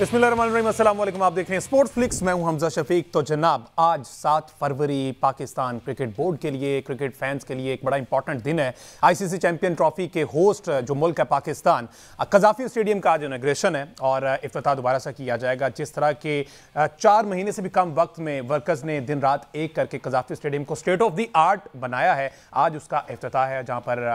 बिस्मिल्लाहिर्रहमानिर्रहीम, अस्सलाम वालेकुम। आप देख रहे हैं स्पोर्ट्स फ्लिक्स, मैं हूं हमजा शफीक। तो जनाब, आज 7 फरवरी पाकिस्तान क्रिकेट बोर्ड के लिए, क्रिकेट फैंस के लिए एक बड़ा इंपॉर्टेंट दिन है। आईसीसी चैंपियन ट्रॉफी के होस्ट जो मुल्क है पाकिस्तान, कज़ाफ़ी स्टेडियम का आज इनॉग्रेशन है और इफ्तिताह दोबारा से किया जाएगा। जिस तरह के 4 महीने से भी कम वक्त में वर्कर्स ने दिन रात एक करके कज़ाफ़ी स्टेडियम को स्टेट ऑफ द आर्ट बनाया है, आज उसका इफ्तिताह है, जहाँ पर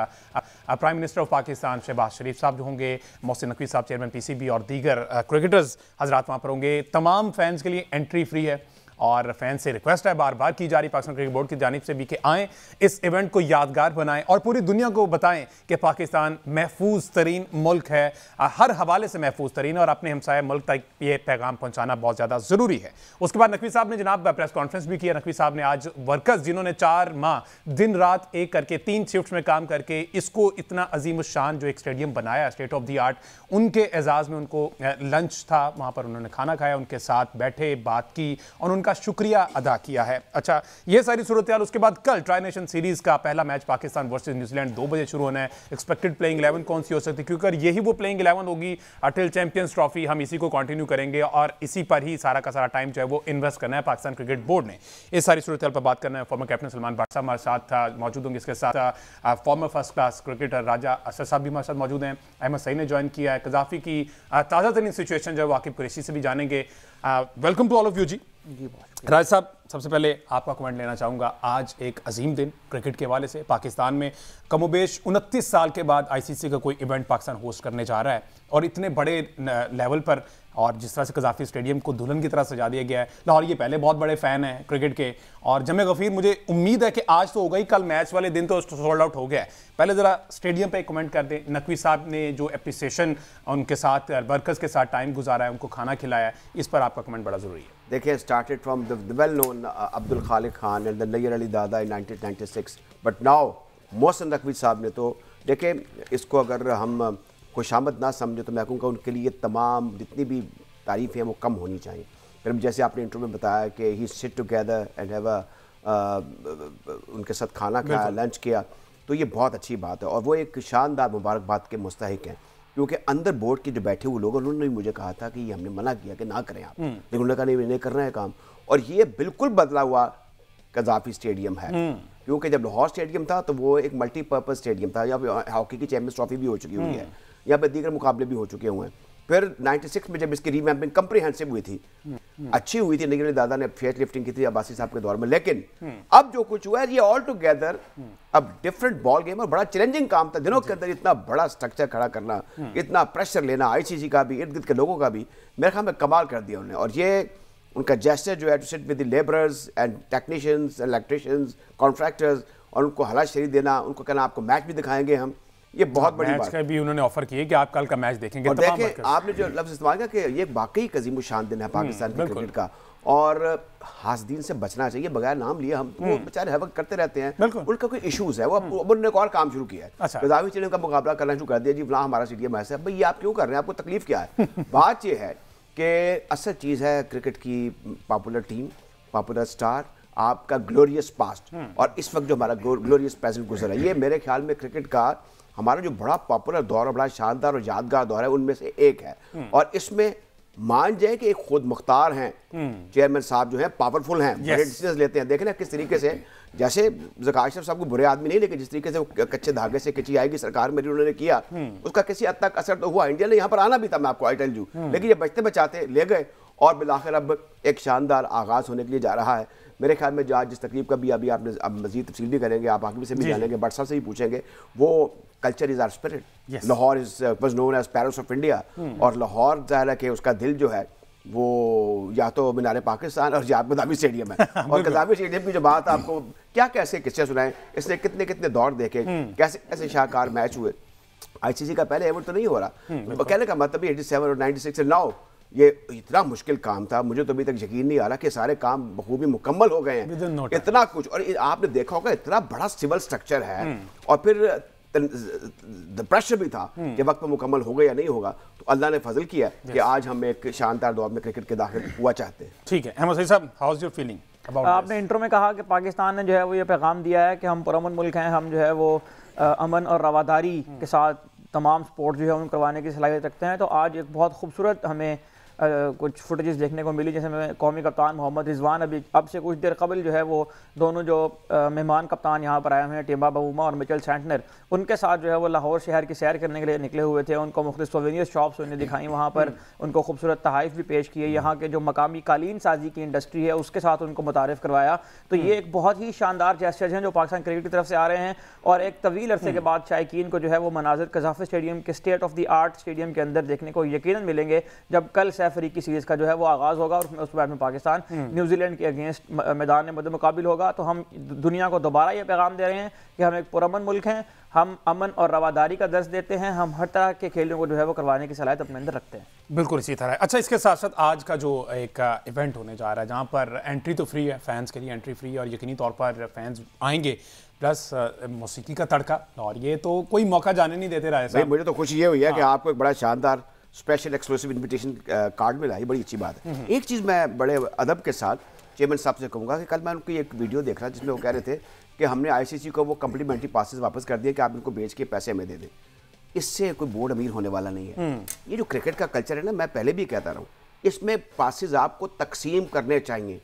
prime minister of Pakistan Shehbaz Sharif साहब जो होंगे, मोहसिन नकवी साहब चेयरमैन पीसीबी और दीगर क्रिकेटर्स हजरात वहाँ पर होंगे। तमाम फैंस के लिए एंट्री फ्री है और फैंस से रिक्वेस्ट है, बार बार की जा रही पाकिस्तान क्रिकेट बोर्ड की जानिब से भी, कि आएँ, इस इवेंट को यादगार बनाएं और पूरी दुनिया को बताएं कि पाकिस्तान महफूज तरीन मुल्क है, हर हवाले से महफूज तरीन, और अपने हमसाया मुल्क तक ये पैगाम पहुंचाना बहुत ज़्यादा ज़रूरी है। उसके बाद नकवी साहब ने जनाब प्रेस कॉन्फ्रेंस भी किया। नकवी साहब ने आज वर्कर्स जिन्होंने 4 माह दिन रात एक करके 3 शिफ्ट में काम करके इसको इतना अजीम शान जो एक स्टेडियम बनाया स्टेट ऑफ द आर्ट, उनके एजाज़ में उनको लंच था, वहाँ पर उन्होंने खाना खाया, उनके साथ बैठे, बात की और उनका शुक्रिया अदा किया है। अच्छा, ये सारी सूरत हाल। उसके बाद कल ट्राई नेशन सीरीज का पहला मैच पाकिस्तान वर्सेस न्यूजीलैंड 2 बजे शुरू होना है। एक्सपेक्टेड प्लेइंग 11 कौन सी हो सकती है, क्योंकि यही वो प्लेइंग 11 होगी टिल चैंपियंस ट्रॉफी, हम इसी को कंटिन्यू करेंगे और इसी पर ही सारा का सारा टाइम जो है वो इन्वेस्ट करना है पाकिस्तान क्रिकेट बोर्ड ने। इस सारी सूरत हाल पर बात करना है। फॉर्मर कैप्टन सलमान बादशाह हमारे साथ मौजूद होंगे, इसके साथ फॉर्मर फर्स्ट क्लास क्रिकेटर राजा असद साहब भी हमारे साथ मौजूद हैं। अहमद सईद ने ज्वाइन किया है। कज़ाफ़ी की ताज़ा तरीन सिचुएशन जो है वाकिब कुरैशी से भी जानेंगे। Welcome to all of you ji. Raj साहब, सबसे पहले आपका कमेंट लेना चाहूँगा। आज एक अजीम दिन क्रिकेट के हवाले से, पाकिस्तान में कमोबेश 29 साल के बाद आईसीसी का कोई इवेंट पाकिस्तान होस्ट करने जा रहा है और इतने बड़े लेवल पर, और जिस तरह से कज़ाफ़ी स्टेडियम को दुल्हन की तरह सजा दिया गया है। लाहौर ये पहले बहुत बड़े फ़ैन हैं क्रिकेट के, और जमे गफ़ीर, मुझे उम्मीद है कि आज तो होगा ही, कल मैच वाले दिन तो सोल्ड आउट हो गया है। पहले ज़रा स्टेडियम पे एक कमेंट कर दें। नकवी साहब ने जो एप्रिसिएशन उनके साथ वर्कर्स के साथ टाइम गुजारा है, उनको खाना खिलाया है, इस पर आपका कमेंट बड़ा ज़रूरी है। देखिए, started from the well known Abdul Khaliq Khan and the Nayyar Ali Dada in 1996, but now Mohsin Naqvi साहब ने, तो देखिए इसको अगर हम खुशामद ना समझे तो मैं कहूँगा उनके लिए तमाम जितनी भी तारीफ़ें हैं वो कम होनी चाहिए। फिर जैसे आपने इंटरव्यू में बताया कि ही सिट टुगेदर एंड हैव उनके साथ खाना खाया, लंच किया, तो ये बहुत अच्छी बात है और वो एक शानदार मुबारकबाद के मुस्तहिक हैं, क्योंकि अंदर बोर्ड के जो बैठे हुए लोग, उन्होंने मुझे कहा था कि ये हमने मना किया कि ना करें आप, लेकिन उन्होंने कहा नहीं करना है काम, और ये बिल्कुल बदला हुआ कज़ाफ़ी स्टेडियम है। क्योंकि जब लाहौर स्टेडियम था तो वो एक मल्टीपर्पज़ स्टेडियम था, यहाँ पे हॉकी की चैंपियंस ट्रॉफी भी हो चुकी हुई है, यहाँ पे दीगर मुकाबले भी हो चुके हुए हैं। फिर 96 में जब इसकी रीमैपिंग कंप्रीहेंसिव हुई थी, अच्छी हुई थी, नैयर अली दादा ने फेस लिफ्टिंग की थी अब्बासी साहब के दौर में, लेकिन अब जो कुछ हुआ है ये ऑल टुगेदर अब डिफरेंट बॉल गेम और बड़ा चैलेंजिंग काम था। दिनों के अंदर इतना बड़ा स्ट्रक्चर खड़ा करना, इतना प्रेशर लेना आईसीसी का भी, इर्द गिर्द के लोगों का भी, मेरे ख्याल में कमाल कर दिया उन्होंने। और ये उनका जेस्चर जो है to sit with the labourers and technicians, electricians, contractors, और उनको हला शरीर देना, उनको कहना आपको मैच भी दिखाएंगे हम, ये बहुत बड़ी बात है। भी उन्होंने ऑफर किए कि आप कल का मैच देखेंगे। और देखें, आपने जो लफ्ज़ इस्तेमाल किया कि ये वाकई अजीम शान दिन है पाकिस्तान के क्रिकेट का, और हासदीन से बचना चाहिए। बगैर नाम लिए हम वो बेचारे हर वक्त करते रहते हैं, उनका कोई इशूज़ है, वो उन्होंने एक और काम शुरू किया है, कज़ाफ़ी स्टेडियम का मुकाबला करना शुरू कर दिया जी, फलां हमारा स्टेडियम ऐसा है। भाई ये आप क्यों कर रहे हैं, आपको तकलीफ क्या है? बात ये है कि असल चीज़ है क्रिकेट की पॉपुलर टीम, पॉपुलर स्टार, आपका ग्लोरियस पास्ट, और इस वक्त जो हमारा ग्लोरियस प्रेजेंट गुजरा है, ये मेरे ख्याल में क्रिकेट का हमारा जो बड़ा पॉपुलर दौर, बड़ा शानदार और यादगार दौर है, उनमें से एक है। और इसमें मान जाए कि खुद मुख्तार हैं चेयरमैन साहब, जो हैं पावरफुल हैं, बड़े डिसीजन लेते हैं। देखें ना किस तरीके से, जैसे ज़कात अशरफ साहब को बुरे आदमी नहीं, लेकिन जिस तरीके से वो कच्चे धागे से खिंची आएगी सरकार मेरी उन्होंने किया, उसका किसी हद तक असर तो हुआ। इंडिया ने यहाँ पर आना भी था, मैं आपको आई टेल यू, लेकिन ये बचते बचाते ले गए और बिलाखिर अब एक शानदार आगाज़ होने के लिए जा रहा है। मेरे ख्याल में जो आज जिस तकलीफ का भी अभी आपने अब मजीद तफसील भी करेंगे, आप आगे से भी जानेंगे, बट साहब से भी पूछेंगे, वो culture is our spirit. Lahore was known as Paris of India, और लाहौर ज़ाहिर है कि उसका दिल जो है वो या तो मीनार पाकिस्तान और या कज़ाफ़ी स्टेडियम है। और कज़ाफ़ी स्टेडियम की जो बात आपको क्या कैसे किस्से सुनाएं, इसने कितने कितने दौर देखे, कैसे कैसे शाहकार मैच हुए। आईसीसी का पहले इवेंट तो नहीं हो रहा, कहने का मतलब 87 और 96 से नाउ ये इतना मुश्किल काम था, मुझे तो अभी तक यकीन नहीं आ रहा कि सारे काम बखूबी मुकम्मल हो गए हैं, इतना कुछ। और आपने देखा होगा इतना बड़ा सिविल स्ट्रक्चर है, और फिर प्रेशर भी था कि वक्त पर मुकम्मल होगा या नहीं होगा, तो अल्लाह ने फजल किया कि आज हम एक शानदार दौर में क्रिकेट के दाखिल हुआ चाहते हैं। ठीक है, अहमद सईद साहब, हाउ इज योर फीलिंग? आपने इंट्रो में कहा कि पाकिस्तान ने जो है वो ये पैगाम दिया है कि हम पुरअमन मुल्क हैं, हम जो है वो अमन और रवादारी के साथ तमाम स्पोर्ट जो है उन करवाने की सलाहियत रखते हैं। तो आज एक बहुत खूबसूरत हमें कुछ फुटेजेस देखने को मिली, जैसे में कौमी कप्तान मोहम्मद रिजवान अभी अब से कुछ देर कबल जो है वो दोनों जो मेहमान कप्तान यहाँ पर आए हुए हैं, टिम्बा बवूमा और मिचेल सैंटनर, उनके साथ जो है वो लाहौर शहर की सैर करने के लिए निकले हुए थे। उनको मुख्तलिफ सोवेनियर शॉप्स उन्हें दिखाई, वहाँ पर उनको खूबसूरत तहाइफ भी पेश किए, यहाँ के जो मकामी कालीन साजी की इंडस्ट्री है उसके साथ उनको मुतारिफ करवाया। तो ये एक बहुत ही शानदार जेस्चर्स हैं जो पाकिस्तान क्रिकेट की तरफ से आ रहे हैं। और एक तवील अरसे के बाद शायकीन को जो है वो मनाजिर कज़ाफ़ी स्टेडियम के state of the art stadium के अंदर देखने को यकीनन मिलेंगे जब कल सैफ अफ्रीकी सीरीज़ का जो है वो आगाज़ होगा और उस बाद में पाकिस्तान न्यूजीलैंड के अगेंस्ट मैदान में मुकाबिल होगा। तो हम दुनिया को दोबारा ये पैगाम दे रहे हैं कि हम एक पुरअमन मुल्क हैं, हम अमन और रवादारी का दर्ज देते हैं, हम हर तरह के खेलों को जो है वो करवाने की सलाहियत अपने अंदर रखते हैं। बिल्कुल इसी तरह है। अच्छा, इसके साथ साथ आज का जो एक इवेंट होने जा रहा है जहाँ पर एंट्री तो फ्री है, फैंस के लिए एंट्री फ्री है और यकीनी तौर पर फैंस आएंगे, प्लस मौसीकी का तड़का, और ये तो कोई मौका जाने नहीं देते रहे साहब। मुझे तो खुशी ये हुई है कि आपको एक बड़ा शानदार स्पेशल एक्सक्लूसिव इन्विटेशन कार्ड मिला, ये बड़ी अच्छी बात है। एक चीज़ मैं बड़े अदब के साथ चेयरमैन साहब से कहूँगा कि कल मैं उनकी एक वीडियो देख रहा जिसमें वो कह रहे थे कि हमने आईसीसी को वो कम्प्लीमेंट्री पासेस वापस कर दिए कि आप इनको बेच के पैसे हमें दे दें। इससे कोई बोर्ड अमीर होने वाला नहीं है। ये जो क्रिकेट का कल्चर है ना, मैं पहले भी कहता रहा हूँ, इसमें पासेस आपको तकसीम करने चाहिए,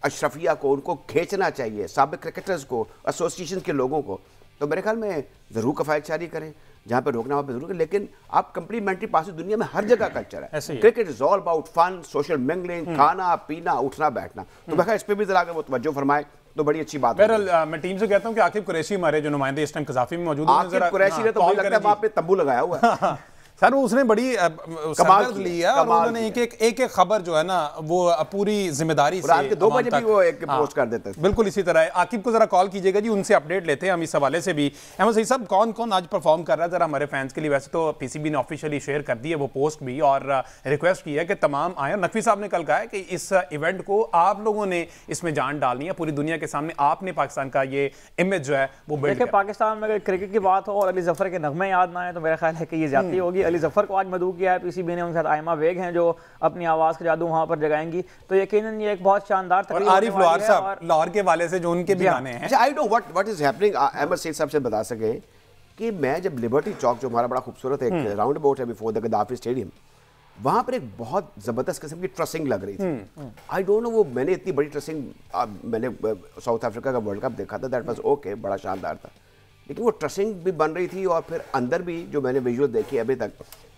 अशरफिया को उनको खींचना चाहिए, साबिक क्रिकेटर्स को, एसोसिएशन के लोगों को। तो मेरे ख्याल में ज़रूर कफ़ायत जारी करें, जहाँ पे रोकना वहाँ पे जरूर, लेकिन आप कम्प्लीमेंट्री पासेस दुनिया में हर जगह कल्चर है। Cricket is all about fun, social mingling, खाना पीना, उठना बैठना। तो मैं इस पर भी जरा अगर वो तवज्जो फरमाए तो बड़ी अच्छी बात है। मैं टीम से कहता हूँ कि आकिब कुरैशी हमारे जो नुमाइंदे इस टाइम कज़ाफ़ी में मौजूद हैं, आकिब कुरैशी ने तो मुझे लगता है वहाँ पे तंबू लगाया हुआ है। सर उसने बड़ी कमाल ली है और उन्होंने एक खबर जो है ना वो पूरी जिम्मेदारी से 2 बजे भी वो एक पोस्ट कर देते थे। बिल्कुल इसी तरह आकिब को जरा कॉल कीजिएगा जी, उनसे अपडेट लेते हैं हम इस हवाले से भी। अहमद सईद साहब, कौन कौन आज परफॉर्म कर रहा है जरा हमारे फैंस के लिए? वैसे तो पीसीबी ने ऑफिशियली शेयर कर दी है वो पोस्ट भी और रिक्वेस्ट की है कि तमाम आए। नकवी साहब ने कल कहा है कि इस इवेंट को आप लोगों ने इसमें जान डालनी है, पूरी दुनिया के सामने आपने पाकिस्तान का ये इमेज जो है वो बिल्ड देखिए, पाकिस्तान में अगर क्रिकेट की बात हो और अली जफर के नगमे याद ना आए तो मेरा ख्याल है कि ये ज्यादती होगी। अली जफर को आज मदऊ किया है पीसीबी ने, उनके साथ आयमा बेग हैं जो अपनी आवाज का जादू वहां पर जगाएंगी। तो यकीनन ये एक बहुत शानदार तकरीर होने वाली है। आरिफ साहब लाहौर के वाले से जो उनके भी गाने हैं। अच्छा, I know what is happening. Ahmed Saeed साहब से बता सके कि मैं जब लिबर्टी चौक, जो हमारा बड़ा खूबसूरत एक राउंड अबाउट है बिफोर द गद्दाफी स्टेडियम, वहां पर एक बहुत जबरदस्त किस्म की ट्रसिंग लग रही थी। आई डोंट नो वो मैंने इतनी बड़ी ट्रसिंग, मैंने साउथ अफ्रीका का वर्ल्ड कप देखा था, दैट वाज ओके, बड़ा शानदार था, लेकिन वो ट्रसिंग भी बन रही थी और फिर अंदर भी जो मैंने विजुअल देखी अभी तक,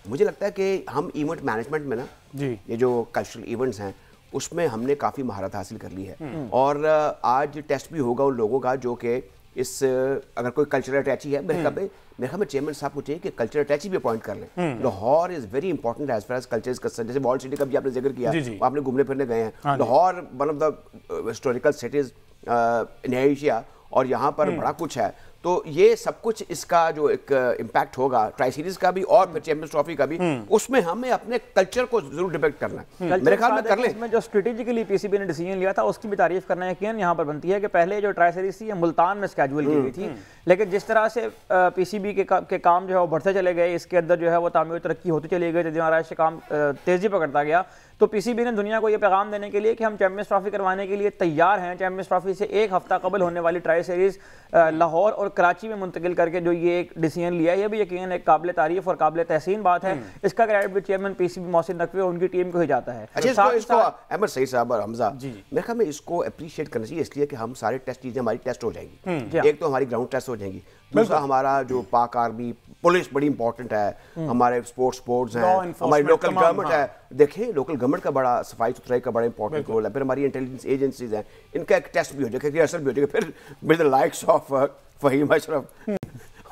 मुझे लगता है कि हम इवेंट मैनेजमेंट में ना जी, ये जो कल्चरल इवेंट्स हैं उसमें हमने काफ़ी महारत हासिल कर ली है। और आज टेस्ट भी होगा उन लोगों का जो कि इस अगर कोई कल्चरल अटैची है, मेरे ख्याल में चेयरमैन साहब को चाहिए कि कल्चरल अटैची भी अपॉइंट कर लें। Lahore is very important as far as culture is concern. जैसे वॉल सिटी का भी आपने जिक्र किया, आपने घूमने फिरने गए हैं, Lahore one of the historical cities in Asia, और यहाँ पर बड़ा कुछ है। तो ये सब कुछ इसका जो एक इम्पैक्ट होगा ट्राई सीरीज का भी और फिर चैंपियंस ट्रॉफी का भी, उसमें हमें अपने कल्चर को जरूर डिपेक्ट करना है। मेरे ख्याल में कर ले। इसमें जो स्ट्रेटेजिकली पीसीबी ने डिसीजन लिया था उसकी भी तारीफ करना है। यकीन यहाँ पर बनती है कि पहले जो ट्राई सीरीज थी ये मुल्तान में स्केड्यूल की गई थी, लेकिन जिस तरह से पीसीबी के काम जो है वो बढ़ते चले गए, इसके अंदर जो है वो तामीर तरक्की होती चली गई, महाराज से काम तेजी पकड़ता गया, तो पीसीबी ने दुनिया को ये पैगाम देने के लिए कि हम चैंपियंस ट्रॉफी करवाने के लिए तैयार हैं। चैंपियंस ट्रॉफी से एक हफ्ता कबल होने वाली ट्राई सीरीज लाहौर और कराची में मुंतकिल करके जो ये एक डिसीजन लिया है, ये भी यकीन एक काबिल तारीफ और काबिल तहसीन बात है। इसका क्रेडिट भी चेयरमैन पीसीबी मोहसिन नकवी और उनकी टीम को ही जाता है। अच्छा, इसको अहमद सईद साहब और हमजा, मेरे ख्याल में इसको अप्रिशिएट करना चाहिए, इसलिए कि हम सारे टेस्ट चीजें हमारी टेस्ट हो जाएंगी। एक तो हमारी ग्राउंड टेस्ट हो जाएंगी, दूसरा हमारा जो पाक आर्मी पुलिस बड़ी इंपॉर्टेंट है, हमारे स्पोर्ट्स हैं, हमारी लोकल गवर्नमेंट है। देखिए, लोकल गवर्नमेंट का बड़ा सफाई सुथराई का बड़ा इंपॉर्टेंट रोल है। फिर हमारी इंटेलिजेंस एजेंसीज हैं, इनका एक टेस्ट भी हो जाएगा, रिहर्सल भी हो जाएगा। फिर with the likes of Faheem Ashraf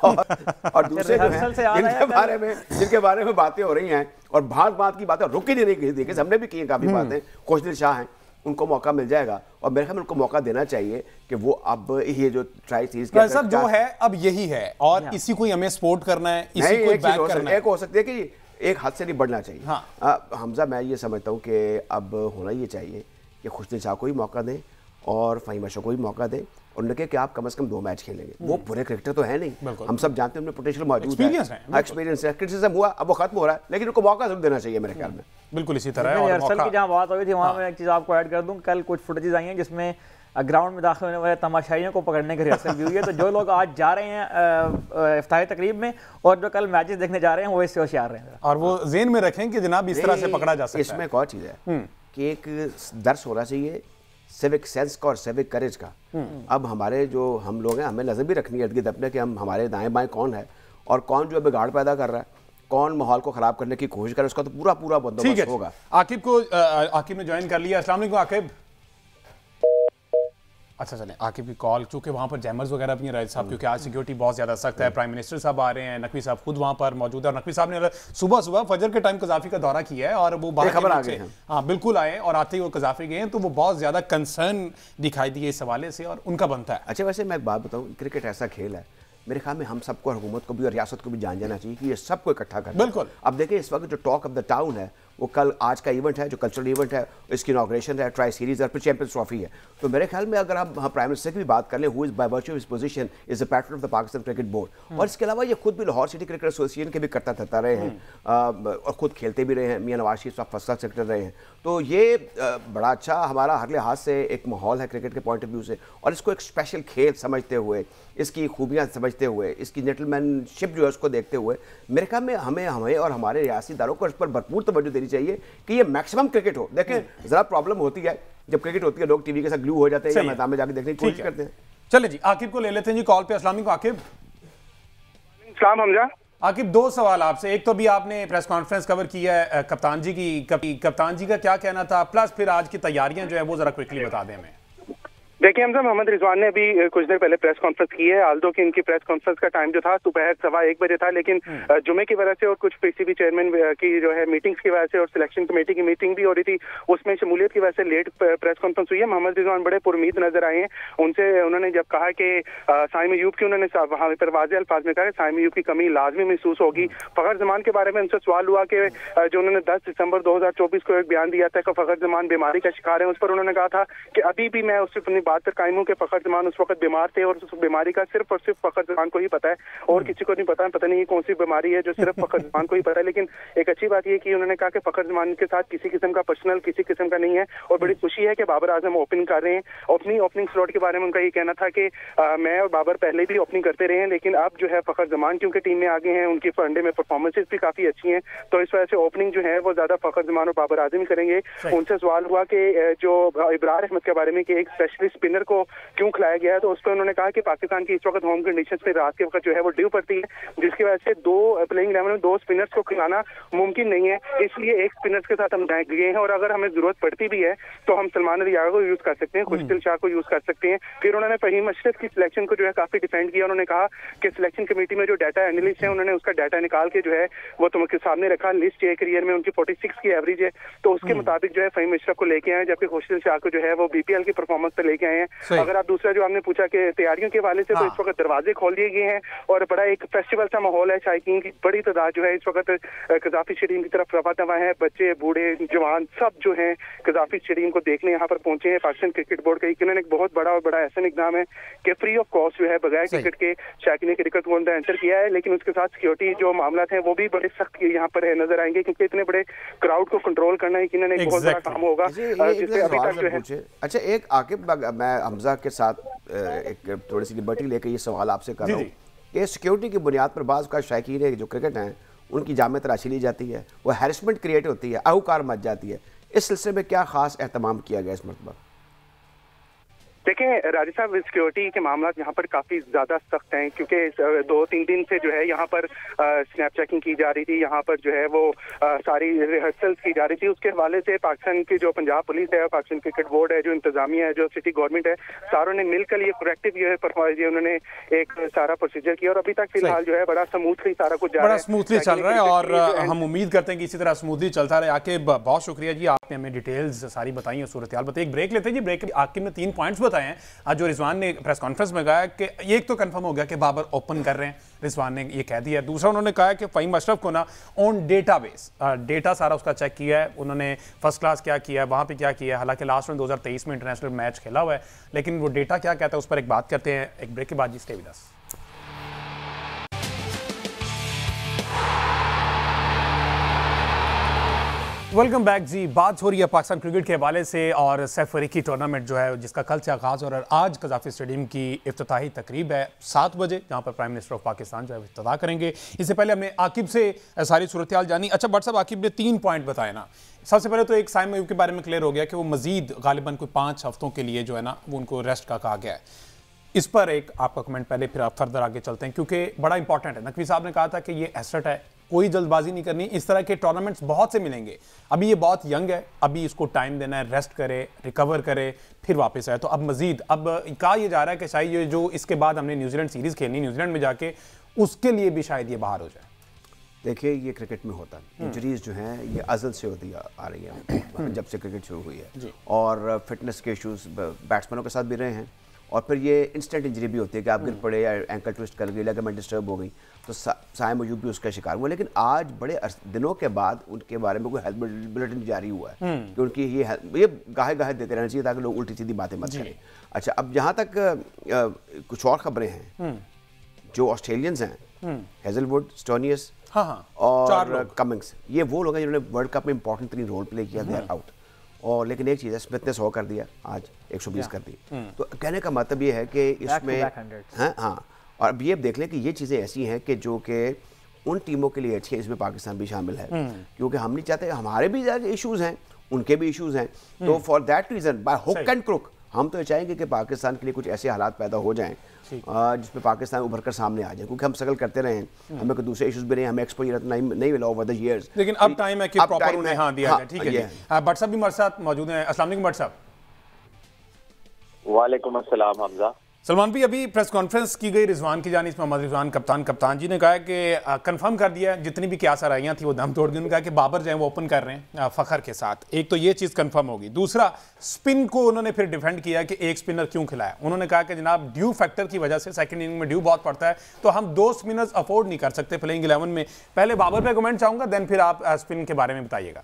और दूसरे जो हैं जिनके बारे में बातें हो रही हैं और बात की बातें रुक ही नहीं रही, देखिए हमने भी की हैं काफ़ी बातें, खुशदिल शाह हैं, उनको मौका मिल जाएगा और मेरे ख्याल में उनको मौका देना चाहिए कि वो अब ये जो ट्राई सीरीज के जो है अब यही है और इसी को हमें सपोर्ट करना है, इसी को बैक करना है। एक हो सकती है कि एक हद से नहीं बढ़ना चाहिए। हमजा, मैं ये समझता हूँ कि अब होना ये चाहिए कि खुशदिल शाह को ही मौका दें और फहीम अशरफ को भी मौका दें और उनके कि आप कम से कम 2 मैच खेलेंगे। वो पूरे क्रिकेटर तो है नहीं, हम सब जानते हैं उनमें पोटेंशियल मौजूद है, एक्सपीरियंस है, क्रिटिसिज्म हुआ, अब वो खत्म हो रहा है, लेकिन उनको मौका जरूर देना चाहिए मेरे ख्याल में। बिल्कुल इसी तरह है। रिहर्सल की जहाँ बात हुई थी वहाँ मैं एक चीज़ आपको ऐड कर दूँ, कल कुछ फुटेजेस आई हैं जिसमें ग्राउंड में दाखिल होने वाले तमाशाइयों को पकड़ने की रिहर्सल भी हुई है। तो जो लोग आज जा रहे हैं इफ्तारी तकरीब में और जो कल मैचेस देखने जा रहे हैं वो इससे होशियार रहे हैं और वो ज़हन में रखें कि जनाब इस तरह से पकड़ा जा सकता है। इसमें एक और चीज़ है कि एक दर्स होना चाहिए सिविक सेंस का और सिविक करेज का। अब हमारे जो हम लोग हैं, हमें नजर भी रखनी है इर्द गिर्द अपने कि हम हमारे दाएं बाएं कौन है और कौन जो बिगाड़ पैदा कर रहा है, कौन माहौल को खराब करने की कोशिश कर रहा है, उसका तो पूरा पूरा बंदोबस्त होगा। आकिब ने ज्वाइन कर लिया। अस्सलाम वालेकुम आकिब। अच्छा चलें, आकिब की कॉल, चूंकि वहाँ पर जैमर्स वगैरह भी हैं राइट साहब, क्योंकि आज सिक्योरिटी बहुत ज़्यादा सख्त है। प्राइम मिनिस्टर साहब आ रहे हैं, नकवी साहब खुद वहाँ पर मौजूद है और नकवी साहब ने सुबह सुबह फजर के टाइम कज़ाफ़ी का दौरा किया है और वो बाहर खबर आ गई है। हाँ बिल्कुल आए और आते ही वो कज़ाफ़ी गए हैं, तो वो बहुत ज़्यादा कंसर्न दिखाई दिए इस हवाले से और उनका बनता है। अच्छा वैसे मैं एक बात बताऊँ, क्रिकेट ऐसा खेल है मेरे ख्याल में हम सबको, हुकूमत को भी और रियासत को भी जान जाना चाहिए कि ये सबको इकट्ठा करना। बिल्कुल। अब देखिए इस वक्त जो टॉक ऑफ द टाउन है वो कल आज का इवेंट है, जो कल्चरल इवेंट है, इसकी इनॉग्रेशन है, ट्राई सीरीज और फिर चैंपियंस ट्रॉफी है। तो मेरे ख्याल में अगर हम प्राइम मिनिस्टर की भी बात कर लें, who is by virtue of his position is the pattern of the Pakistan cricket board, और इसके अलावा ये खुद भी लाहौर सिटी क्रिकेट एसोसिएशन के भी करता धरता रहे हैं और खुद खेलते भी रहे हैं। मियां नवाज शरीफ साहब फर्स्ट क्लास सेक्रेटरी रहे हैं। तो ये बड़ा अच्छा हमारा हर लिहाज से एक माहौल है क्रिकेट के पॉइंट ऑफ व्यू से, और इसको एक स्पेशल खेल समझते हुए, इसकी खूबियाँ समझते हुए, इसकी जेंटलमैनशिप जो है उसको देखते हुए मेरे ख्याल में हमें और हमारे रियासी इदारों को इस पर भरपूर तवज्जो देनी चाहिए कि ये मैक्सिमम क्रिकेट हो। देखें जरा प्रॉब्लम होती है जब क्रिकेट होती है, लोग टीवी के साथ ग्लू हो जाते हैं या मैदान में जाके देखने की कोशिश करते हैं। चले जी आकिब को ले लेते हैं जी कॉल पे। अस्सलाम वालेकुम आकिब। सलाम हमजा। आकिब दो सवाल आपसे, एक तो भी आपने प्रेस कॉन्फ्रेंस कवर किया है कप्तान जी की, कप्तान जी का क्या कहना था, प्लस फिर आज की तैयारियां जो है वो जरा क्विकली बता दें हमें। देखिए हमजा, मोहम्मद रिजवान ने अभी कुछ देर पहले प्रेस कॉन्फ्रेंस की है। आल्दो की इनकी प्रेस कॉन्फ्रेंस का टाइम जो था दोपहर 1:15 बजे था, लेकिन जुमे की वजह से और कुछ पीसीबी चेयरमैन की जो है मीटिंग्स की वजह से और सिलेक्शन कमेटी की मीटिंग भी हो रही थी, उसमें शमूलियत की वजह से लेट प्रेस कॉन्फ्रेंस हुई है। मोहम्मद रिजवान बड़े पुरमीद नजर आए हैं। उनसे उन्होंने जब कहा कि साइम अयूब की, उन्होंने वहाँ पर वाज़ेह अल्फाज में कहा कि साइम अयूब की कमी लाजमी महसूस होगी। फ़खर जमान के बारे में उनसे सवाल हुआ कि जो उन्होंने 10 दिसंबर 2024 को एक बयान दिया था कि फ़खर जमान बीमारी का शिकार है, उस पर उन्होंने कहा था कि अभी भी मैं उससे अपनी बात पर कायम हूँ कि फ़खर जमान उस वक्त बीमार थे और उस बीमारी का सिर्फ और सिर्फ फ़खर जमान को ही पता है और किसी को नहीं पता है। पता नहीं कौन सी बीमारी है जो सिर्फ फ़खर जमान को ही पता है। लेकिन एक अच्छी बात यह कि उन्होंने कहा कि फ़खर जमान के साथ किसी किस्म का पर्सनल किसी किस्म का नहीं है और बड़ी खुशी है कि बाबर आजम ओपनिंग कर रहे हैं। ओपनिंग स्लॉट के बारे में उनका ये कहना था कि मैं और बाबर पहले भी ओपनिंग करते रहे हैं, लेकिन अब जो है फ़खर जमान क्योंकि टीम में आगे हैं, उनकी वनडे में परफॉर्मेंसेज भी काफी अच्छी हैं, तो इस वजह से ओपनिंग जो है वो ज्यादा फ़खर जमान और बाबर आजम करेंगे। उनसे सवाल हुआ कि जो इब्रार अहमद के बारे में कि एक स्पेशलिस्ट स्पिनर को क्यों खिलाया गया है, तो उस पर उन्होंने कहा कि पाकिस्तान की इस वक्त होम कंडीशन में रात के वक्त जो है वो ड्यू पड़ती है, जिसकी वजह से प्लेइंग 11 में 2 स्पिनर्स को खिलाना मुमकिन नहीं है, इसलिए एक स्पिनर्स के साथ हम गए हैं और अगर हमें जरूरत पड़ती भी है तो हम सलमान रियाजा को यूज कर सकते हैं, खुशदिल शाह को यूज कर सकते हैं। फिर उन्होंने फहीम अशरफ की सिलेक्शन को जो है काफी डिफेंड किया। उन्होंने कहा कि सिलेक्शन कमेटी में जो डाटा एनालिस्ट है उन्होंने उसका डाटा निकाल के जो है वो तुम्हारे सामने रखा। लिस्ट ए करियर में उनकी 46 की एवरेज है, तो उसके मुताबिक जो है फहीम अशरफ को लेके आए, जबकि खुशदिल शाह को जो है वो बीपीएल की परफॉर्मेंस पे लेके आए हैं। अगर आप दूसरा जो आपने पूछा कि तैयारियों के हवाले से, तो इस वक्त दरवाजे खोल दिए गए हैं और बड़ा एक फेस्टिवल सा माहौल है। शायकीन की बड़ी तादाद जो है इस वक्त कज़ाफ़ी स्टेडियम की तरफ रवा दवा है। बच्चे बूढ़े जवान सब जो है कज़ाफ़ी स्टेडियम को देखने यहाँ पर पहुंचे हैं। पाकिस्तान क्रिकेट बोर्ड का इन्होंने एक बहुत बड़ा और बड़ा ऐसा इकदाम है कि फ्री ऑफ कॉस्ट जो है बगैर टिकट के शायकीन क्रिकेट को अंदर एंटर किया है, लेकिन उसके साथ सिक्योरिटी जो मामला है वो भी बड़े सख्त यहाँ पर नजर आएंगे, क्योंकि इतने बड़े क्राउड को कंट्रोल करना इन्होंने एक बहुत बड़ा काम होगा जिससे अभी तक जो है। अच्छा एक आकिब, मैं हमजा के साथ एक थोड़ी सी लिबर्टी लेकर ये सवाल आपसे कर रहा हूँ कि सिक्योरिटी की बुनियाद पर बाज़ का शायकीन है जो क्रिकेट हैं उनकी जामे तलाशी ली जाती है, वो हैरेसमेंट क्रिएट होती है, आहूकार मच जाती है, इस सिलसिले में क्या खास एहतमाम किया गया इस मरतबा? देखें राजी साहब, सिक्योरिटी के मामला यहाँ पर काफ़ी ज़्यादा सख्त हैं, क्योंकि 2-3 दिन से जो है यहाँ पर स्नैप चेकिंग की जा रही थी, यहाँ पर जो है वो सारी रिहर्सल्स की जा रही थी। उसके हवाले से पाकिस्तान की जो पंजाब पुलिस है, पाकिस्तान क्रिकेट बोर्ड है, जो इंतजामिया है, जो सिटी गवर्नमेंट है, सारों ने मिलकर ये करेक्टिव ये उन्होंने एक सारा प्रोसीजर किया और अभी तक फिलहाल जो है बड़ा स्मूथली सारा कुछ जा रहा है, स्मूथली चल रहा है और हम उम्मीद करते हैं कि इसी तरह स्मूथली चलता रहे। आकिब बहुत शुक्रिया जी, आपने हमें डिटेल्स सारी बताई है, सूरत हाल बताई। एक ब्रेक लेते हैं जी। ब्रेक आकिब ने 3 पॉइंट्स बताए हैं आज जो रिजवान ने प्रेस कॉन्फ्रेंस में कहा कि एक तो कंफर्म हो गया कि बाबर ओपन कर रहे हैं, रिजवान ने ये कह दिया। दूसरा उन्होंने कहा कि फहीम अशरफ को ना ऑन डेटाबेस डेटा सारा उसका चेक किया है, उन्होंने फर्स्ट क्लास क्या किया है, वहाँ पे क्या किया है। हालांकि लास्ट में 2023 में इंटरनेशनल मैच खेला हुआ है, लेकिन वो डेटा क्या कहता है उस पर एक बात करते हैं एक ब्रेक के बाद। जी stay with us. Welcome back जी। बात हो रही है पाकिस्तान क्रिकेट के हवाले से और सैफ अफ्रीकी टूर्नामेंट जो है जिसका कल से आगाज़ और आज कज़ाफ़ी स्टेडियम की इफ्तिताही तकरीब है 7 बजे, जहां पर प्राइम मिनिस्टर ऑफ पाकिस्तान जो है इफ्तिताह करेंगे। इससे पहले हमने आकिब से सारी सूरत हाल जानी। अच्छा बट साहब, आकिब ने 3 पॉइंट बताए ना। सबसे पहले तो एक साइम अयूब के बारे में क्लियर हो गया कि वो मजीद गालिबन कोई 5 हफ्तों के लिए जो है ना वो उनको रेस्ट का कहा गया है। इस पर एक आपका कमेंट पहले, फिर आप फर्दर आगे चलते हैं क्योंकि बड़ा इंपॉर्टेंट है। नकवी साहब ने कहा था कि ये एसेट है, कोई जल्दबाजी नहीं करनी। इस तरह के टूर्नामेंट्स बहुत से मिलेंगे। अभी ये बहुत यंग है, अभी इसको टाइम देना है, रेस्ट करे, रिकवर करे, फिर वापस आए। तो अब मजीद अब कहा यह जा रहा है कि शायद ये जो इसके बाद हमने न्यूजीलैंड सीरीज खेलनी, न्यूजीलैंड में जाके उसके लिए भी शायद ये बाहर हो जाए। देखिए ये क्रिकेट में होता है, इंजरीज जो हैं ये अज़ल से होती आ रही है जब से क्रिकेट शुरू हुई है, और फिटनेस के इश्यूज बैट्समैनों के साथ भी रहे हैं। और फिर ये इंस्टेंट इंजरी भी होती है कि आप गिर पड़े या एंकल ट्विस्ट कर गई, लिगामेंट डिस्टर्ब हो गई, तो साइम अयूब भी उसका शिकार हुआ। लेकिन आज बड़े दिनों के बाद उनके बारे में कोई हेल्थ बुलेटिन जारी हुआ है कि उनकी ये गाहे गाहे देते रहना चाहिए ताकि लोग उल्टी सीधी बातें मत करें। अच्छा, अब जहाँ तक कुछ और खबरें हैं, जो ऑस्ट्रेलियंस हैं हेजलवुड, स्टोनियस और कमिंग्स, ये वो लोग हैं जिन्होंने वर्ल्ड कप में इंपॉर्टेंट 3 रोल प्ले किया, दे आर आउट। और लेकिन एक चीज़ है, स्मिथ ने 100 कर दिया, आज 120 कर दी। तो कहने का मतलब ये है कि इसमें हाँ, और अब ये देख लें कि ये चीज़ें ऐसी हैं कि जो कि उन टीमों के लिए अच्छी है, इसमें पाकिस्तान भी शामिल है, क्योंकि हम नहीं चाहते, हमारे भी इश्यूज़ हैं, उनके भी इश्यूज़ हैं। तो for that reason by hook and crook हम तो ये चाहेंगे कि पाकिस्तान के लिए कुछ ऐसे हालात पैदा हो जाएं जिसमें पाकिस्तान उभर कर सामने आ जाए, क्योंकि हम स्ट्रगल करते रहे हैं, हमें कोई दूसरे इश्यूज भी नहीं, हमें एक्सपोजर नहीं मिला ओवर द इयर्स। लेकिन अब टाइम है कि प्रॉपर उन्हें हाँ दिया जाए। ठीक है जी। भट्ट साहब भी हमारे साथ मौजूद हैं। अस्सलाम वालेकुम भट्ट साहब। वालेकुम अस्सलाम हमजा। सलमान भी अभी प्रेस कॉन्फ्रेंस की गई रिजवान की जानिब से, मोहम्मद रिजवान कप्तान जी ने कहा कि कंफर्म कर दिया जितनी भी क्या सराइयाँ थी वो दम तोड़ दी। उन्होंने कहा कि बाबर जो है वो ओपन कर रहे हैं फ़खर के साथ। एक तो ये चीज़ कंफर्म होगी। दूसरा, स्पिन को उन्होंने फिर डिफेंड किया कि एक स्पिनर क्यों खिलाया। उन्होंने कहा कि जनाब ड्यू फैक्टर की वजह से सेकंड इनिंग में ड्यू बहुत पड़ता है, तो हम 2 स्पिनर्स अफोर्ड नहीं कर सकते प्लेइंग 11 में। पहले बाबर पे कमेंट चाहूँगा, देन फिर आप स्पिन के बारे में बताइएगा।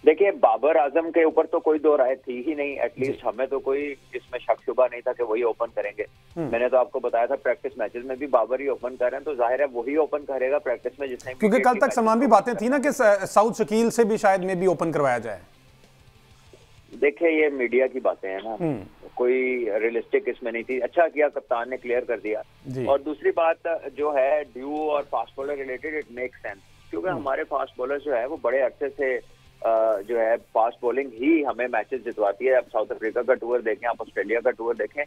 देखिए, बाबर आजम के ऊपर तो कोई दो राय थी ही नहीं, एटलीस्ट हमें तो कोई इसमें शक शुबा नहीं था कि वही ओपन करेंगे। मैंने तो आपको बताया था प्रैक्टिस मैचेस में भी बाबर ही ओपन कर रहे हैं, तो जाहिर है वही ओपन करेगा प्रैक्टिस में, जिसने क्योंकि कल तक सलमान भी बातें थी ना कि साउथ शकील से भी शायद में भी ओपन करवाया जाए। देखिए ये मीडिया की बातें हैं ना, कोई रियलिस्टिक इसमें नहीं थी। अच्छा किया कप्तान ने क्लियर कर दिया। और दूसरी बात जो है ड्यू और fast bowler related, it make sense, क्योंकि हमारे फास्ट बॉलर जो है वो बड़े अरसे से जो है फास्ट बॉलिंग ही हमें मैचेस जितवाती है। अब साउथ अफ्रीका का टूर देखें, आप ऑस्ट्रेलिया का टूर देखें,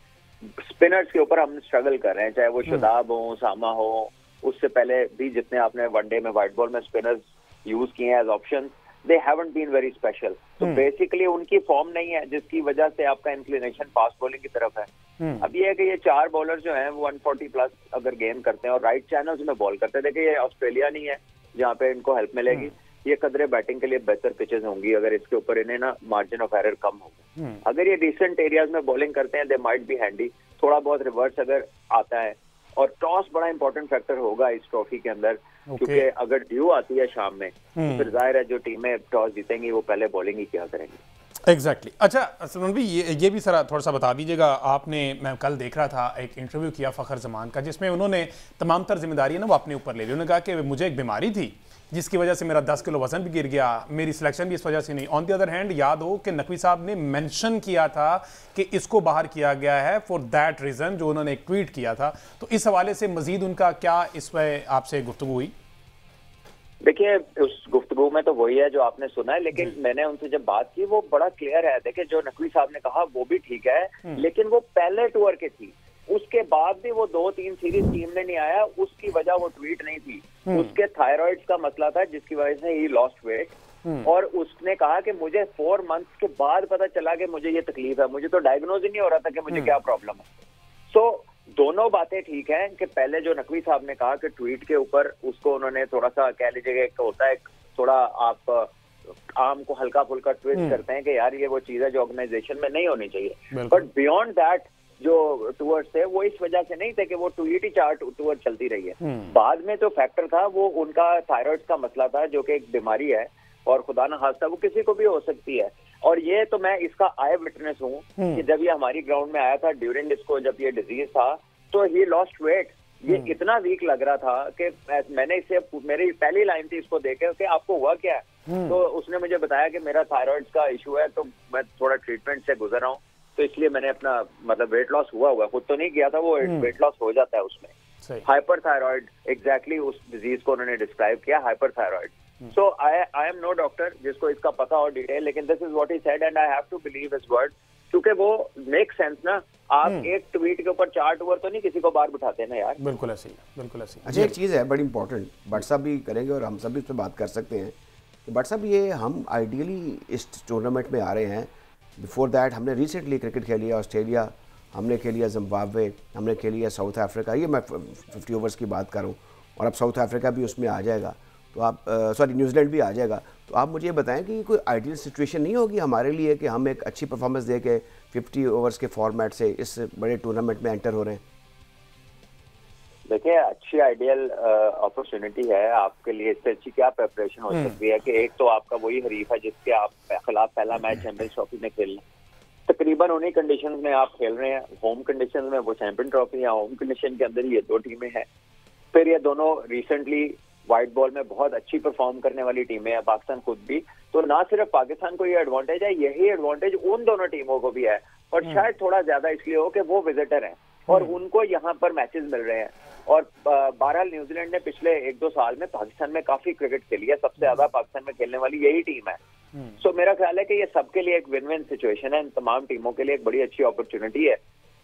स्पिनर्स के ऊपर हम स्ट्रगल कर रहे हैं, चाहे वो शुदाब हो, सामा हो, उससे पहले भी जितने आपने वनडे में व्हाइट बॉल में स्पिनर्स यूज किए हैं as option, they haven't been very special. तो बेसिकली उनकी फॉर्म नहीं है, जिसकी वजह से आपका इंक्लिनेशन फास्ट बॉलिंग की तरफ है। अब ये है कि ये 4 बॉलर जो हैं वो 140 प्लस अगर गेम करते हैं और राइट चैनल्स में बॉल करते हैं। देखिए ये ऑस्ट्रेलिया नहीं है जहाँ पे इनको हेल्प मिलेगी, ये कदरे बैटिंग के लिए बेहतर पिचेस होंगी अगर इसके ऊपर इन्हें ना मार्जिन ऑफ एरर कम होगा। अगर ये डिसेंट एरियाज में बॉलिंग करते हैं, दे माइट बी हैंडी। थोड़ा बहुत रिवर्स अगर आता है, और टॉस बड़ा इंपॉर्टेंट फैक्टर होगा इस ट्रॉफी के अंदर, क्योंकि अगर ड्यू आती है शाम में तो फिर जाहिर है जो टीमें टॉस जीतेंगी वो पहले बॉलिंग ही किया करेंगी। एग्जैक्टली। अच्छा सलमान भी ये भी सर थोड़ा सा बता दीजिएगा, आपने, मैं कल देख रहा था एक इंटरव्यू किया फ़खर जमान का, जिसमें उन्होंने तमाम तर जिम्मेदारी ना वो अपने ऊपर ले ली। उन्होंने कहा कि मुझे एक बीमारी थी जिसकी वजह से मेरा 10 किलो वजन भी गिर गया, मेरी सिलेक्शन भी इस वजह से नहीं। ऑन दी अदर हैंड याद हो कि नकवी साहब ने मेंशन किया था कि इसको बाहर किया गया है फॉर दैट रीज़न, जो उन्होंने एक ट्वीट किया था। तो इस हवाले से मजीद उनका क्या इस पर आपसे गुफ्तगू हुई? देखिए उस गुफ्तगू में तो वही है जो आपने सुना है, लेकिन मैंने उनसे जब बात की वो बड़ा क्लियर है। देखिए जो नकवी साहब ने कहा वो भी ठीक है, लेकिन वो पहले टूर के थी, उसके बाद भी वो 2-3 सीरीज टीम में नहीं आया, उसकी वजह वो ट्वीट नहीं थी, उसके थायराइड का मसला था जिसकी वजह से ही लॉस्ट वेट। और उसने कहा कि मुझे 4 मंथ्स के बाद पता चला कि मुझे ये तकलीफ है, मुझे तो डायग्नोज ही नहीं हो रहा था कि मुझे क्या प्रॉब्लम है। सो दोनों बातें ठीक हैं कि पहले जो नकवी साहब ने कहा कि ट्वीट के ऊपर उसको उन्होंने थोड़ा सा कह लीजिए कि होता है थोड़ा आप आम को हल्का फुल्का ट्विस्ट करते हैं कि यार ये वो चीज है जो ऑर्गेनाइजेशन में नहीं होनी चाहिए, बट बियॉन्ड दैट जो टूर थे वो इस वजह से नहीं थे कि वो ट्वीट ही 4 टूर चलती रही है। बाद में जो फैक्टर था वो उनका थायराइड का मसला था, जो कि एक बीमारी है और खुदा न खास्ता वो किसी को भी हो सकती है। और ये तो मैं इसका आई विटनेस हूँ कि जब ये हमारी ग्राउंड में आया था ड्यूरिंग इसको, जब ये डिजीज था तो ही लॉस्ट वेट, ये इतना वीक लग रहा था कि मैंने इससे, मेरी पहली लाइन थी इसको देखे कि आपको हुआ क्या है, तो उसने मुझे बताया कि मेरा थायराइड का इशू है, तो मैं थोड़ा ट्रीटमेंट से गुजर रहा हूँ, तो इसलिए मैंने अपना मतलब वेट लॉस हुआ खुद तो नहीं किया था, वो वेट लॉस हो जाता है उसमें। हाइपर थायराइड, एग्जैक्टली उस डिजीज को उन्होंने डिस्क्राइब किया, hyper thyroid. So I am no doctor जिसको इसका पता हो डिटेल, लेकिन this is what he said and I have to believe his word, क्योंकि वो मेक सेंस ना। आप एक ट्वीट के ऊपर 4 ओवर तो नहीं किसी को बाहर बिठाते ना यार। बिल्कुल ऐसे ही, बिल्कुल ऐसे ही। अच्छा, एक चीज़ है बड़ी इंपॉर्टेंट, भट्ट साहब भी करेंगे और हम सब भी इस पर बात कर सकते हैं कि भट्ट साहब ये हम आइडियली इस टूर्नामेंट में आ रहे हैं, बिफोर दैट हमने रिसेंटली क्रिकेट खेली है, ऑस्ट्रेलिया हमने खेली है, जिम्बाब्वे हमने खेली है, साउथ अफ्रीका, ये मैं 50 ओवर्स की बात करूँ, और अब साउथ अफ्रीका भी उसमें आ जाएगा, तो आप सॉरी न्यूजीलैंड भी आ जाएगा, तो आप मुझे ये बताएं कि कोई आइडियल सिचुएशन नहीं होगी हमारे लिए कि हम एक अच्छी परफॉर्मेंस दे के 50 ओवर्स के फॉर्मेट से इस बड़े टूर्नामेंट में एंटर हो रहे हैं? देखिए, अच्छी आइडियल अपॉर्चुनिटी है आपके लिए, इससे अच्छी क्या प्रिपरेशन हो सकती है कि एक तो आपका वही हरीफ है जिसके आप खिलाफ पहला मैच चैंपियंस ट्रॉफी में खेलना, तकरीबन उन्हीं कंडीशंस में आप खेल रहे हैं, होम कंडीशंस में, वो चैंपियन ट्रॉफी या होम कंडीशन के अंदर ये 2 टीमें हैं। फिर ये दोनों रिसेंटली व्हाइट बॉल में बहुत अच्छी परफॉर्म करने वाली टीमें हैं, पाकिस्तान खुद भी, तो ना सिर्फ पाकिस्तान को ये एडवांटेज है, यही एडवांटेज उन दोनों टीमों को भी है, और शायद थोड़ा ज्यादा इसलिए हो कि वो विजिटर हैं और उनको यहाँ पर मैचेस मिल रहे हैं। और बहरहाल न्यूजीलैंड ने पिछले 1-2 साल में पाकिस्तान में काफी क्रिकेट खेली है, सबसे ज्यादा पाकिस्तान में खेलने वाली यही टीम है। सो मेरा ख्याल है कि ये सबके लिए एक विन विन सिचुएशन है, इन तमाम टीमों के लिए एक बड़ी अच्छी अपॉर्चुनिटी है,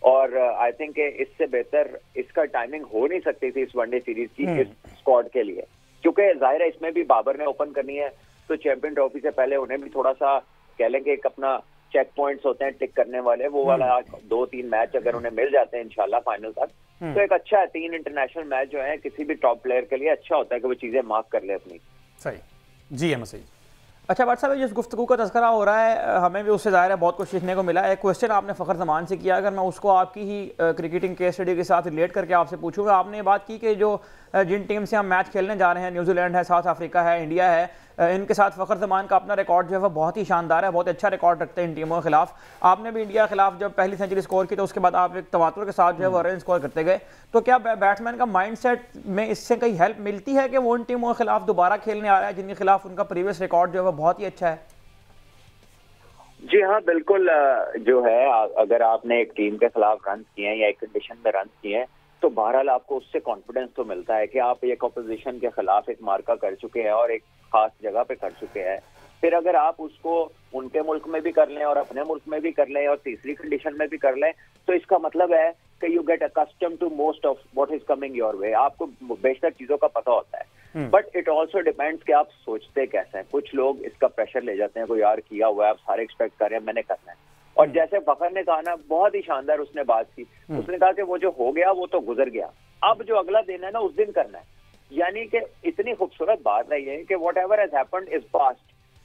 और आई थिंक इससे बेहतर इसका टाइमिंग हो नहीं सकती थी इस वनडे सीरीज की इस स्क्वाड के लिए, क्योंकि जाहिर है इसमें भी बाबर ने ओपन करनी है, तो चैंपियन ट्रॉफी से पहले उन्हें भी थोड़ा सा कह लें कि एक अपना चेक पॉइंट्स होते हैं टिक करने वाले, वो वाला 2-3 मैच अगर उन्हें मिल जाते हैं इंशाल्लाह फाइनल तक, तो एक अच्छा है। 3 इंटरनेशनल मैच जो है किसी भी टॉप प्लेयर के लिए अच्छा होता है कि वो चीजें मार्क कर ले अपनी। सही जी है सही। अच्छा भट्ट साहब, जिस गुफ्तगू का तज़किरा हो रहा है, हमें भी उससे ज़ाहिर है बहुत कुछ सीखने को मिला है। एक क्वेश्चन आपने फ़खर ज़मान से किया, अगर मैं उसको आपकी ही क्रिकेटिंग केस स्टडी के साथ रिलेट करके आपसे पूछूंगा, आपने ये बात की कि जो जिन टीम से हम मैच खेलने जा रहे हैं, न्यूजीलैंड है, साउथ अफ्रीका है, इंडिया है, इनके साथ फ़खर ज़मान का अपना रिकॉर्ड जो है वो बहुत ही शानदार है, बहुत अच्छा रिकॉर्ड रखते हैं इन टीमों के खिलाफ। आपने भी इंडिया के खिलाफ जब पहली सेंचुरी स्कोर की तो उसके बाद आप एक तवातुर के साथ जो है वो रन स्कोर करते गए, तो क्या बैट्समैन का माइंडसेट में इससे कई हेल्प मिलती है कि वो उन टीमों के खिलाफ दोबारा खेलने आ रहा है जिनके खिलाफ उनका प्रीवियस रिकॉर्ड जो है वो बहुत ही अच्छा है? जी हाँ, बिल्कुल। जो है अगर आपने एक टीम के खिलाफ रन किए हैं या एक कंडीशन में रन किए हैं, तो बहरहाल आपको उससे कॉन्फिडेंस तो मिलता है कि आप एक ऑपोजिशन के खिलाफ एक मार्का कर चुके हैं और एक खास जगह पे कर चुके हैं। फिर अगर आप उसको उनके मुल्क में भी कर लें और अपने मुल्क में भी कर लें और तीसरी कंडीशन में भी कर लें, तो इसका मतलब है कि you get accustom to most of what is coming your way. आपको बेशतर चीजों का पता होता है, बट इट ऑल्सो डिपेंड्स कि आप सोचते कैसे हैं। कुछ लोग इसका प्रेशर ले जाते हैं, कोई यार किया हुआ है, आप सारे एक्सपेक्ट कर रहे हैं, मैंने करना है। और जैसे फखर ने कहा ना, बहुत ही शानदार उसने बात की, उसने कहा कि वो जो हो गया वो तो गुजर गया, अब जो अगला दिन है ना उस दिन करना है। यानी कि इतनी खूबसूरत बात है ये कि what ever has happened is past,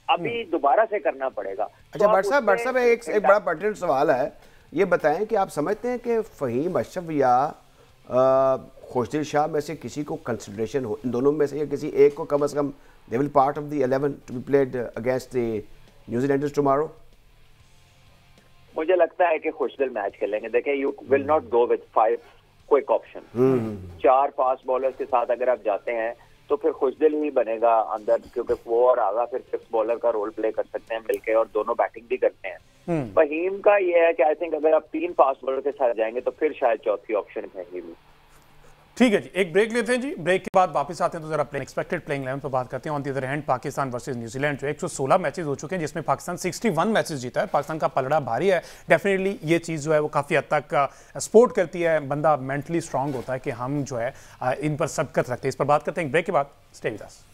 अभी दोबारा से करना पड़ेगा। अच्छा भट्ट साहब एक बड़ा पर्टिनेंट सवाल है, ये बताएं कि आप समझते हैं कि फ़हीम अशरफ या खुशदिल शाह में से किसी को कंसिडरेशन हो, इन दोनों में से या किसी एक को कम से कम they will part of the 11 to be played against the New Zealanders tomorrow? मुझे लगता है कि खुशदिल मैच खेलेंगे। देखें, you will not go with 5 quick option. 4 fast bowlers के साथ अगर आप जाते हैं तो फिर खुशदिल ही बनेगा अंदर, क्योंकि वो और आगा फिर 5th बॉलर का रोल प्ले कर सकते हैं मिलके, और दोनों बैटिंग भी करते हैं। फहीम का ये है कि आई थिंक अगर आप 3 फास्ट बॉलर के साथ जाएंगे तो फिर शायद चौथी ऑप्शन कहेंगे भी। ठीक है जी, एक ब्रेक लेते हैं जी। ब्रेक के बाद वापस आते हैं तो जरा एक्सपेक्टेड प्लेइंग 11 पर बात करते हैं। On the other hand Pakistan versus New Zealand जो 116 मैचेस हो चुके हैं, जिसमें पाकिस्तान 61 मैचेस जीता है। पाकिस्तान का पलड़ा भारी है। डेफिनेटली ये चीज़ जो है वो काफ़ी हद तक सपोर्ट करती है, बंदा मेंटली स्ट्रांग होता है कि हम जो है इन पर सबकत रखते हैं। इस पर बात करते हैं ब्रेक के बाद। Stay with us.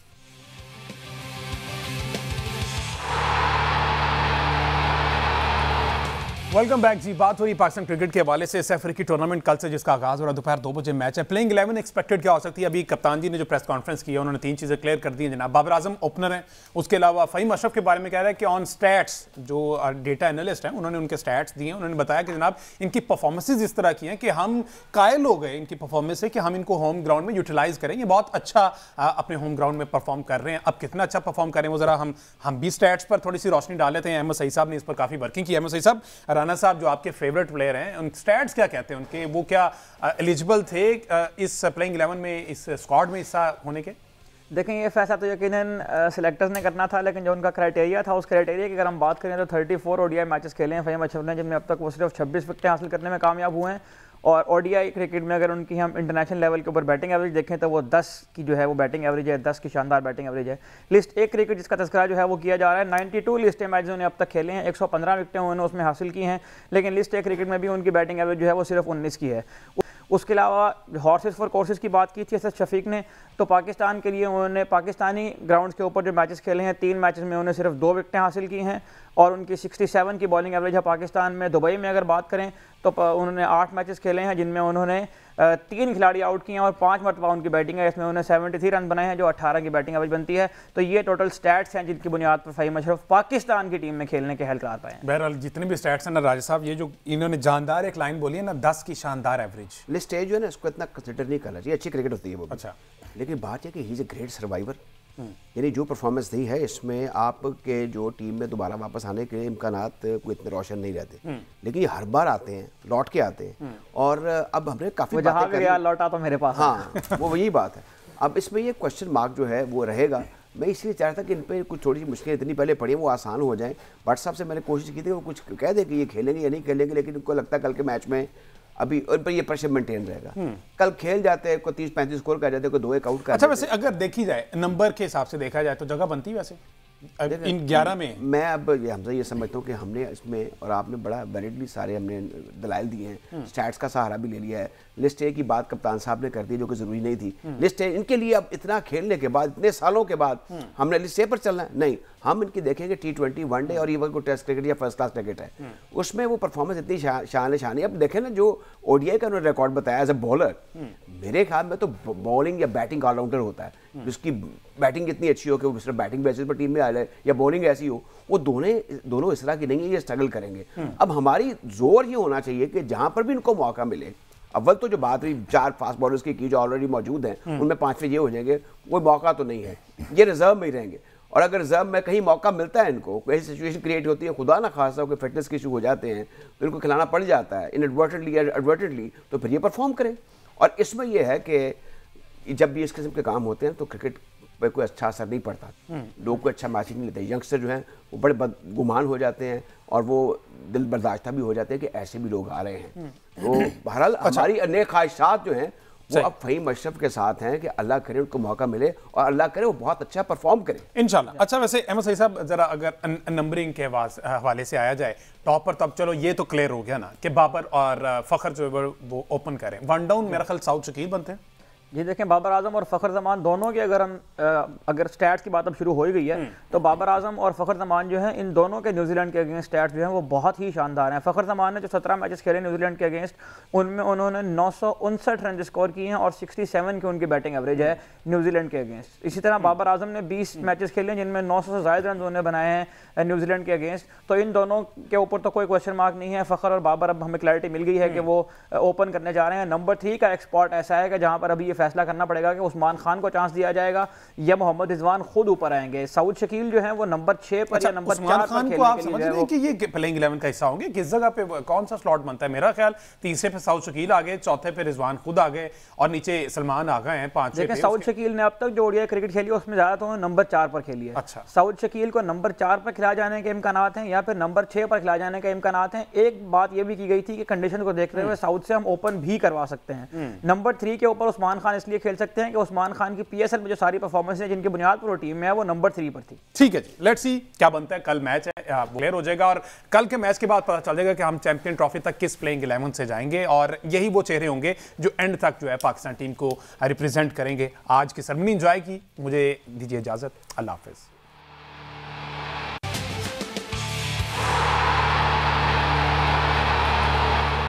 Welcome back जी। बात हो रही पाकिस्तान क्रिकेट के हवाले से। इस अफ्रीकी टूर्नामेंट कल से जिसका आगाज हो रहा है, दोपहर 2 बजे मैच है। प्लेइंग 11 एक्सपेक्टेड क्या हो सकती है? अभी कप्तान जी ने जो प्रेस कॉन्फ्रेंस की है उन्होंने 3 चीज़ें क्लियर कर दी हैं जनाब। बाबर आजम ओपनर हैं, उसके अलावा फ़हीम अशरफ के बारे में कह रहा है कि ऑन स्टैट्स जो डेटा एनालिस्ट हैं उन्होंने उनके स्टैट्स दिए हैं। उन्होंने बताया कि जनाब इनकी परफॉर्मेंसेज इस तरह की हैं कि हम कायल हो गए इनकी परफॉर्मेंस से कि हम इनको होम ग्राउंड में यूटिलाइज करें। ये बहुत अच्छा अपने होम ग्राउंड में परफॉर्म कर रहे हैं। अब कितना अच्छा परफॉर्म करें वो जरा हम भी स्टैट्स पर थोड़ी सी रोशनी डाल लेते हैं। अहमद सईद साहब ने इस पर काफ़ी वर्किंग की। अहमद सईद साहब, राना साहब जो आपके फेवरेट प्लेयर हैं, उन स्टैट्स क्या कहते हैं उनके, वो क्या एलिजिबल थे इस प्लेइंग 11 में, इस स्क्वाड में हिस्सा होने के? देखें, ये फैसला तो यकीनन सिलेक्टर्स ने करना था, लेकिन जो उनका क्राइटेरिया था, उस क्राइटेरिया की अगर हम बात करें तो 34 ओडीआई मैचेस खेले हैं फ़हीम अशरफ ने, जिनमें अब तक वो सिर्फ 26 विकेटें हासिल करने में कामयाब हुए हैं। और ओडीआई क्रिकेट में अगर उनकी हम इंटरनेशनल लेवल के ऊपर बैटिंग एवरेज देखें तो वो 10 की जो है वो बैटिंग एवरेज है, 10 की शानदार बैटिंग एवरेज है। लिस्ट ए क्रिकेट जिसका तस्करा जो है वो किया जा रहा है, 92 लिस्ट ए मैच उन्होंने अब तक खेले हैं, 115 विकेटें उन्होंने उसमें हासिल की हैं, लेकिन लिस्ट ए क्रिकेट में भी उनकी बैटिंग एवरेज जो है वो सिर्फ 19 की है। उसके अलावा हॉर्सेस फॉर कोर्सेज की बात की थी असद शफीक ने, तो पाकिस्तान के लिए उन्होंने पाकिस्तानी ग्राउंड्स के ऊपर जो मैचेस खेले हैं, 3 मैचेस में उन्होंने सिर्फ 2 विकेटें हासिल की हैं और उनकी 67 की बॉलिंग एवरेज है पाकिस्तान में। दुबई में अगर बात करें तो उन्होंने 8 मैचेस खेले हैं, जिनमें उन्होंने 3 खिलाड़ी आउट किए हैं और 5 मरतबा उनकी बैटिंग है, इसमें उन्होंने 73 रन बनाए हैं, जो 18 की बैटिंग एवरेज बनती है। तो ये टोटल स्टैट्स हैं जिनकी बुनियाद पर फ़हीम अशरफ पाकिस्तान की टीम में खेलने के हल करार पाए हैं। बहरहाल जितने भी स्टैट्स हैं ना राजा साहब, ये जो इन्होंने जानदार एक लाइन बोली है ना, 10 की शानदार एवरेज, लिस्ट ए जो है ना, इसको इतना कंसिडर नहीं करना चाहिए। अच्छी क्रिकेट होती है वो। अच्छा, लेकिन बात है कि he is a great survivor. यानी जो परफॉर्मेंस दी है, इसमें आपके जो टीम में दोबारा वापस आने के इम्कानात कोई इतने रोशन नहीं रहते, लेकिन ये हर बार आते हैं, लौट के आते हैं। और अब हमने काफ़ी लौटा तो मेरे पास, हाँ वो वही बात है। अब इसमें ये क्वेश्चन मार्क जो है वो रहेगा। मैं इसलिए चाह रहा था कि इन पर कुछ थोड़ी सी मुश्किलें इतनी पहले पड़ी वो आसान हो जाएं। भट्ट साहब से मैंने कोशिश की थी वो कुछ कह दे कि ये खेलेंगे या नहीं खेलेंगे, लेकिन उनको लगता है कल के मैच में अभी उन पर ये प्रेशर मेंटेन रहेगा। कल खेल जाते हैं, कोई 30-35 स्कोर कर जाते हैं, कोई 2 एक आउट कर। अच्छा, वैसे अगर देखी जाए नंबर के हिसाब से देखा जाए तो जगह बनती वैसे इन 11 में? मैं अब हमसे ये समझता हूँ कि हमने इसमें, और आपने बड़ा वैलिडली सारे हमने दलाइल दिए हैं, स्टैट्स का सहारा भी ले लिया है। लिस्ट ए की बात कप्तान साहब ने कर दी जो कि जरूरी नहीं थी। लिस्ट ए इनके लिए अब इतना खेलने के बाद, इतने सालों के बाद हमने लिस्ट ए पर चलना है? नहीं, हम इनकी देखेंगे T20 वनडे और इवन को टेस्ट क्रिकेट या फर्स्ट क्लास क्रिकेट है, उसमें वो परफॉर्मेंस इतनी शान है। अब देखें ना जो ओडीआई का उन्होंने रिकॉर्ड बताया एज ए बॉलर, मेरे ख्याल में तो बॉलिंग या बैटिंग ऑलराउंडर होता है जिसकी बैटिंग इतनी अच्छी हो कि वो सिर्फ बैटिंग बेसिस पर टीम में आ जाए या बॉलिंग ऐसी हो, वो दोनों इस तरह की नहीं है, ये स्ट्रगल करेंगे। अब हमारी जोर ये होना चाहिए कि जहां पर भी इनको मौका मिले, अव्वल तो जो बात हुई 4 फास्ट बॉलर्स की जो ऑलरेडी मौजूद हैं, उनमें 5वें ये हो जाएंगे, कोई मौका तो नहीं है, ये रिजर्व में ही रहेंगे। और अगर रिजर्व में कहीं मौका मिलता है इनको, कोई ऐसी सिचुएशन क्रिएट होती है, खुदा ना खासा कोई फिटनेस के इशू हो जाते हैं तो इनको खिलाना पड़ जाता है इनएडवर्टेंटली या एडवर्टेंटली, तो फिर ये परफॉर्म करें। और इसमें यह है कि जब भी इस किस्म के काम होते हैं तो क्रिकेट पर कोई अच्छा असर नहीं पड़ता, लोग कोई अच्छा मैसेज नहीं लेते। यंगस्टर जो हैं वो बड़े बदगुमान हो जाते हैं और वो दिल बर्दाश्ता भी हो जाते हैं कि ऐसे भी लोग आ रहे हैं। तो बहरहाल हमारी अन्य ख्वाहिशात जो हैं वो अब फ़हीम अशरफ के साथ हैं कि अल्लाह करे उनको मौका मिले और अल्लाह करे वो बहुत अच्छा परफॉर्म करे इंशाल्लाह। अच्छा, वैसे अहमद सईद साहब, जरा अगर नंबरिंग के हवाले से आया जाए, टॉप पर तो अब चलो ये तो क्लियर हो गया ना कि बाबर और फखर जो है वो ओपन करें। वन डाउन मेरा ख्याल साउथ शकील बनते हैं। जी देखें, बाबर आजम और फ़खर ज़मान दोनों के अगर स्टैट्स की बात अब शुरू हो ही गई है तो बाबर आजम और फ़खर ज़मान जो है, इन दोनों के न्यूजीलैंड के अगेंस्ट स्टैट्स जो हैं वो बहुत ही शानदार हैं। फ़खर ज़मान ने जो 17 मैचेस खेले न्यूजीलैंड के अगेंस्ट, उनमें उन्होंने 959 रन स्कोर किए हैं और 67 की उनकी बैटिंग एवरेज है न्यूजीलैंड के अगेंस्ट। इसी तरह बाबर आजम ने 20 मैचेस खेले जिनमें 900 से ज़्यादा रन उन्होंने बनाए हैं न्यूजीलैंड के अगेंस्ट। तो इन दोनों के ऊपर तो कोई क्वेश्चन मार्क नहीं है। फ़खर और बाबर अब हमें क्लैरिटी मिल गई है कि वो ओपन करने जा रहे हैं। नंबर 3 का एक स्पॉट ऐसा है कि जहाँ पर अभी ये फैसला करना पड़ेगा उस्मान खान को चांस दिया जाएगा या मोहम्मद रिजवान खुद ऊपर आएंगे। साउद शकील जो है वो नंबर 6 पर या नंबर 4 पर खेलने आप समझ रहे हैं कि ये प्लेइंग 11 का हिस्सा होंगे? किस जगह पे कौन सा स्लॉट बनता है? मेरा ख्याल तीसरे पे साउद शकील आ गए, चौथे पे रिजवान खुद आ गए और नीचे सलमान आ गए हैं 5वें पे। साउद शकील ने अब तक जो ओडीआई क्रिकेट खेली है उसमें ज्यादा तो नंबर 4 पर खेली है। अच्छा, साउद शकील को नंबर 4 पर खिलाए जाने के इम्कानात हैं या फिर नंबर 6 पर खिलाए जाने के इम्कानात हैं। एक बात यह भी की गई थी कि कंडीशन को देखते हुए साउद से हम ओपन भी करवा सकते हैं। नंबर 3 के ऊपर उस्मान खान इसलिए खेल सकते हैं कि उस्मान खान की पीएसएल में जो सारी परफॉर्मेंस है जिनकी बुनियाद पर वो टीम में है वो नंबर 3 पर थी। ठीक है जी, लेट्स सी क्या बनता है। कल मैच है, क्लियर हो जाएगा और कल के मैच के बाद पता चल जाएगा कि हम चैंपियन ट्रॉफी तक किस प्लेइंग 11 से जाएंगे और यही वो चेहरे होंगे जो एंड तक जो है पाकिस्तान टीम को रिप्रेजेंट करेंगे। आज की सेरेमनी एंजॉय की, मुझे दीजिए इजाजत, अल्लाह हाफिज।